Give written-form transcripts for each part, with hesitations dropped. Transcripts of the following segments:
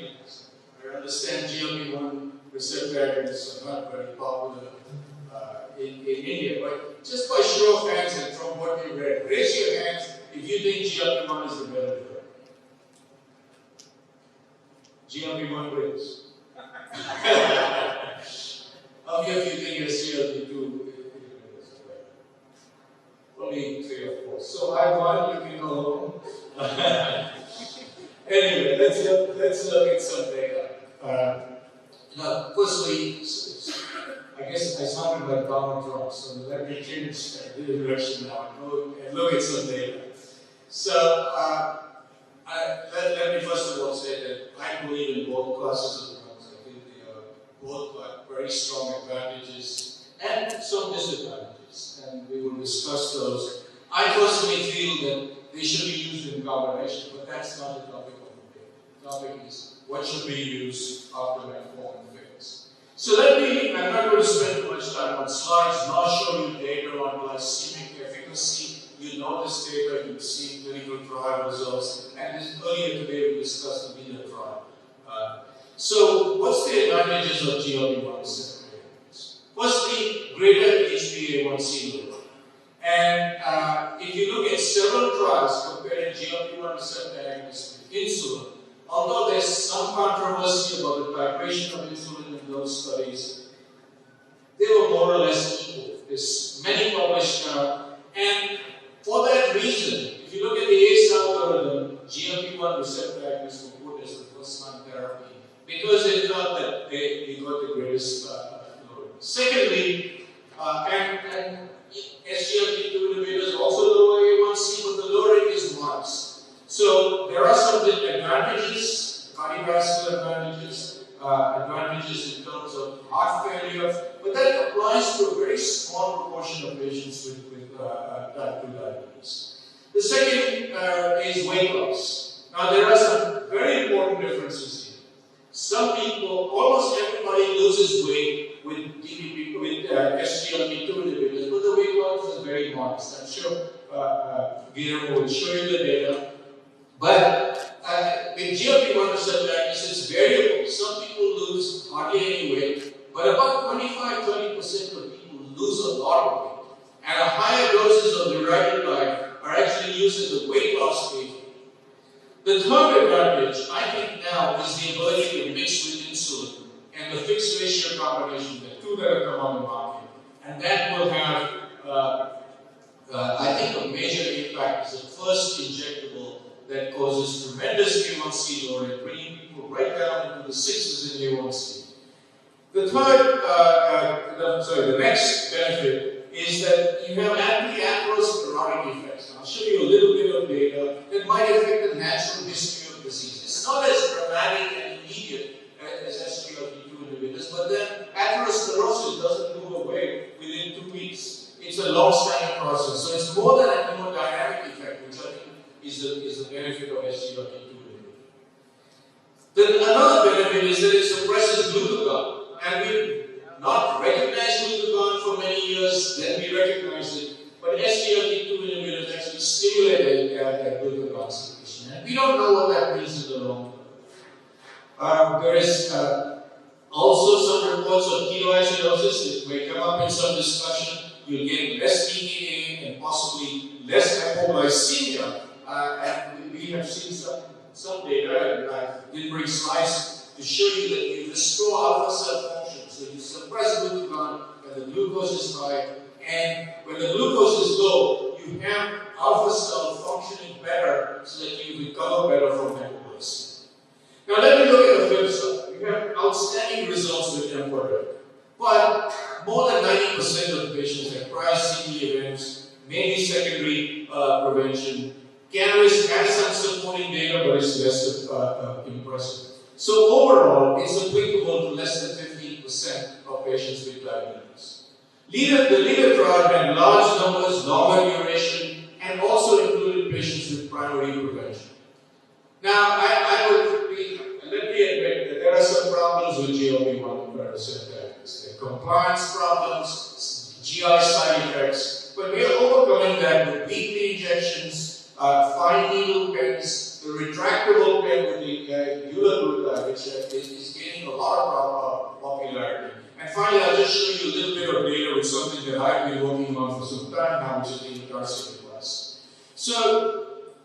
mechanism. I understand GLP1 receptor agonists are not very popular in India, but just by show of hands and from what you read, raise your hands if you think GLP1 is the better drug. GLP1 wins. How many of you think SGLT2 is better? Only 3 or 4. So I won, you can go home. Anyway, let's look at some data. Now, firstly, I guess I sounded like Donald Trump, so let me change the direction now and look at some data. So, let me first of all say that I believe in both classes of drugs. I think they are both got very strong advantages and some disadvantages, and we will discuss those. I personally feel that they should be used in combination, but that's not the topic of the day. The topic is what should be used after metformin fails. So I'm not going to spend too much time on slides, nor show you data on glycemic efficacy. You know this data, you've seen clinical trial results, and earlier today we discussed the VITA trial. So what's the advantages of GLP1 receptor agonists? Firstly, greater HbA1c level. And if you look at several trials comparing GLP1 receptor agonists with insulin, although there's some controversy about the titration of insulin in those studies, they were more or less equal. There's many published now, and for that reason, if you look at the ACE algorithm, GLP1 receptor agonists were put as the first-line therapy because they felt that they got the greatest lowering. Secondly, and SGLT2 inhibitors also lower A1C, but the lowering is modest. So there are some advantages, cardiovascular advantages, advantages in terms of heart failure, but that applies to a very small proportion of patients with type 2 diabetes. The second is weight loss. Now there are some very important differences here. Some people, almost everybody loses weight with SGLT2 inhibitors, but the weight loss is very modest. I'm sure Guillermo will show you the data. But with GLP1 receptor agonists, it's variable. Some people lose hardly any weight, but about 25-30% of people lose a lot of weight. And higher doses of liraglutide are actually used as a weight loss agent. The third advantage, I think now, is the ability to mix with insulin and the fixed ratio combination, the two that have come on the market. And that will have, I think, a major impact as the first injectable that causes tremendous A1C lowering, bringing people right down into the 6s in A1C. The next benefit is that you have anti-atherosclerotic effects. And I'll show you a little bit of data that might affect the natural history of disease. It's not as dramatic and immediate as SGLT2 inhibitors, but then atherosclerosis doesn't move away within 2 weeks. It's a long-standing process. So it's more than a hemodynamic effect, which I think is the benefit of SGLT2 inhibitors. Then another benefit is that it suppresses glucagon. And we've not recognized glucagon for many years, then we recognized it. But SGLT2 inhibitors actually stimulate that glucagon secretion. And we don't know what that means in the long term. There is also some reports of ketoacidosis. It may come up in some discussion. You'll get less DKA and possibly less hypoglycemia. And we have seen some data, and I did bring slides to show you that you restore alpha cell function. So you suppress glucagon when the glucose is high, and when the glucose is low, you have alpha cell functioning better so that you recover better from hypoglycemia. Now let me look at the flip side. You have outstanding results with Emperor, but more than 90% of the patients have prior CV events, mainly secondary prevention. Cannabis has some supporting data, but it's less impressive. So overall, it's applicable to less than 15% of patients with diabetes. The LEADER trial had large numbers, longer duration, and also included patients with primary prevention. Now, let me admit that there are some problems with GLP-1 receptor agonists. There are compliance problems, GI side effects, but we are overcoming that with weekly injections, fine needle pens, the retractable pen with the dulaglutide, which is gaining a lot of popularity. And finally, I'll just show you a little bit of data with something that I've been working on for some time now, which is the incarcerated class. So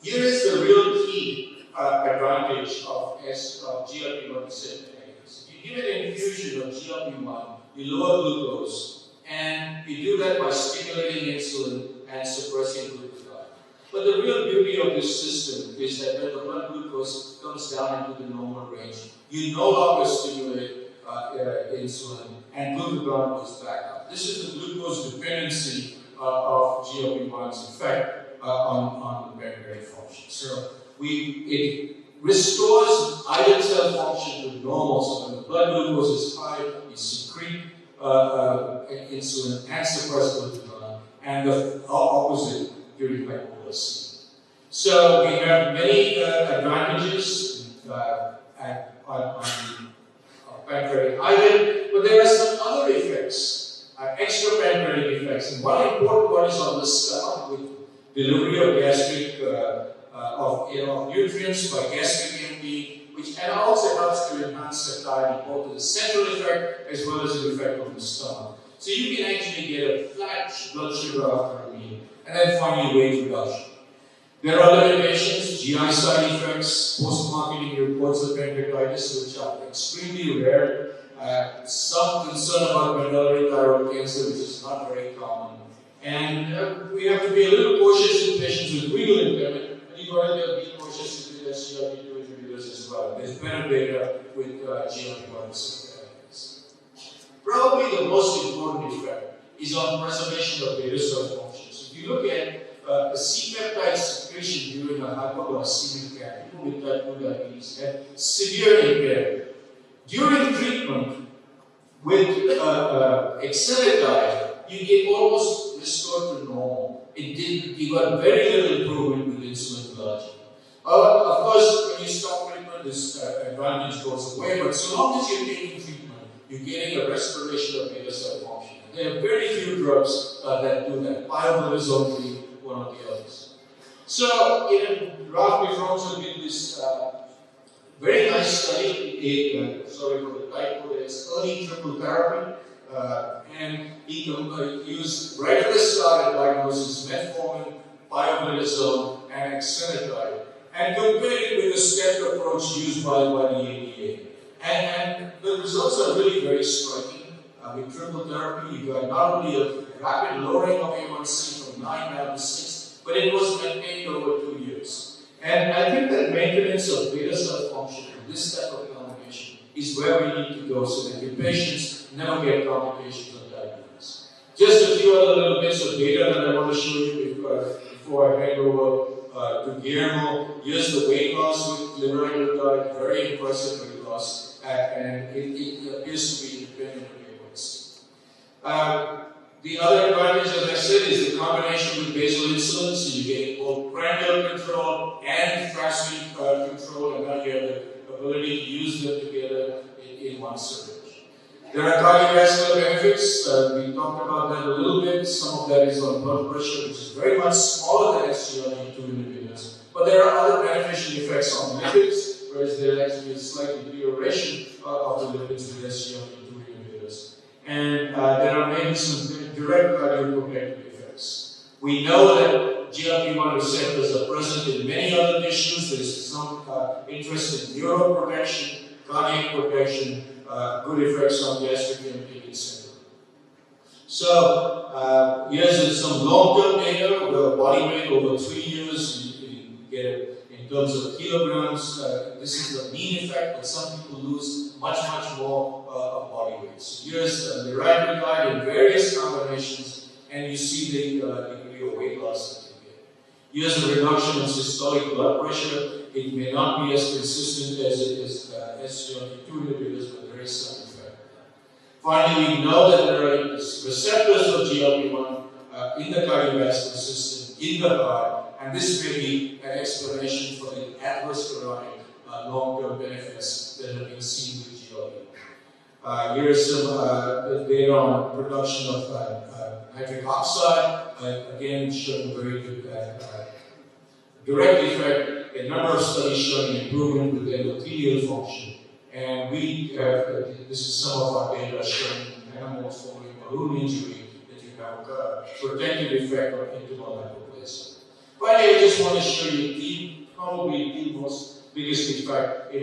here is the real key advantage of GLP1 receptor agonists. You give an infusion of GLP1, you lower glucose, and you do that by stimulating insulin and suppressing glucagon. But the real beauty of this system is that when the blood glucose comes down into the normal range, you no longer stimulate insulin and glucagon goes back up. This is the glucose dependency of GLP-1's effect on the pancreatic function. So it restores islet cell function to normal. So when the blood glucose is high, you secrete insulin and suppress glucagon, and the opposite during hypoglycemia. So we have many advantages on the pancreatic islet, but there are some other effects, extra pancreatic effects. And one important one is on the stomach with delivery of gastric of nutrients by gastric emptying, which also helps to enhance satiety, both the central effect as well as the effect on the stomach. So you can actually get a flat blood sugar after a meal, and then finally weight reduction. There are limitations, GI side effects, post-marketing reports of pancreatitis, which are extremely rare. Some concern about medullary thyroid cancer, which is not very common. And we have to be a little cautious in patients with renal impairment, and you've already been cautious with SGLT2 inhibitors as well. There's better data with GLP1 receptor agonists. Probably the most important effect is on preservation of beta cell function. So if you look at C-peptide secretion during a hypoglycemic attack, people with type 2 diabetes have severe impairment. During treatment with exenatide, you get almost restored to normal. You got very little improvement with insulin glargine. Of course, when you stop treatment, this advantage goes away, but so long as you're taking treatment, you're getting a restoration of beta cell function. There are very few drugs that do that. Pioglitazone is only one of the others. So, Ralph Bifronzo did this very nice study, sorry for the typo, it's early triple therapy, and he used right at the start of diagnosis metformin, pioglitazone, and exenatide, and compared it with the stepped approach used by the ADA. And the results are really very striking. With triple therapy, you got not only a rapid lowering of A1C from 9 down to 6, but it was maintained over 2 years. And I think that maintenance of beta cell function in this type of combination is where we need to go so that your patients never get complications of diabetes. Just a few other little bits of data that I want to show you before I hand over to Guillermo. Here's the weight loss with liraglutide, very impressive weight loss, and it appears to be independent of A1C. The other advantage, as I said, is the combination with basal insulin, so you get both prandial control and fasting control, and now you have the ability to use them together in one syringe. There are cardiovascular benefits. We talked about that a little bit. Some of that is on blood pressure, which is very much smaller than SGLT2 inhibitors. But there are other beneficial effects on lipids, whereas there's actually a slight deterioration of the lipids with SGLT2 inhibitors. And there are maybe some direct cardioprotective effects. We know that GLP1 receptors are present in many other tissues. There's some interest in neuroprotection, cardiac protection, good effects on gastric emptying, etc. So here's some long-term data with body weight over 3 years. You get it in terms of kilograms. This is the mean effect, but some people lose much more of body weight. So here's liraglutide in various combinations, and you see the degree of weight loss that you get. Here's a reduction in systolic blood pressure. It may not be as consistent as it is SGLT2 inhibitors, but there is some effect. Finally, we know that there are receptors of GLP1 in the cardiovascular system, in the heart, and this may be an explanation for the atherosclerotic long-term benefits that have been seen with GLP. Here is some data on production of nitric oxide, again showing very good direct effect a number of studies showing improvement with endothelial function. And this is some of our data showing animals following balloon injury that you have a protective effect on intimal hypoplasia. Finally, I just want to show you probably the most biggest impact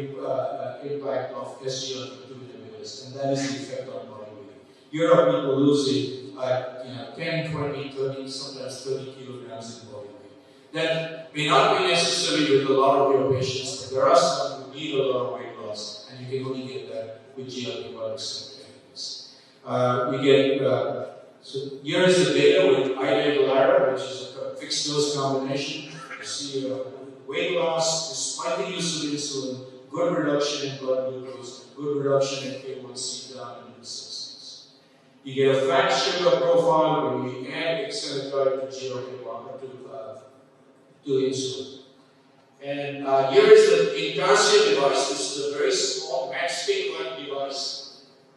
of SGLT2 inhibitors, and that is the effect on body weight. Here are people losing 10, 20, 30, sometimes 30 kilograms in body weight. That may not be necessary with a lot of your patients, but there are some who need a lot of weight loss, and you can only get that with GLP1 receptor agonists. So here is the data with IDEC, which is a fixed dose combination. You see weight loss despite the use of insulin, good reduction in blood glucose, good reduction in A1C down into the 60s. You get a fat sugar profile when you add exenatide to GLP1 to insulin. And here is the Intarsia device. This is a very small matchstick-like device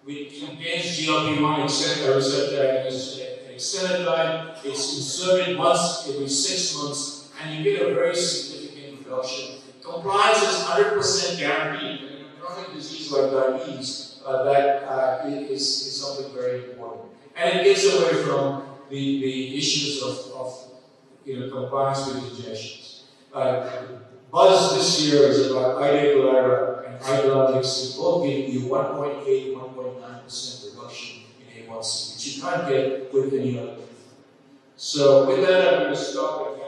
which contains GLP1 receptor agonist exenatide. It's inserted once every 6 months, and you get a very significant reduction. Compliance is 100% guaranteed. And in a chronic disease like diabetes, that is something very important. And it gets away from the issues of compliance with injections. Buzz this year is about IDEC and IDEC, both giving you 1.8, 1.9% reduction in A1C, which you can't get with any other. So with that, I'm going to stop.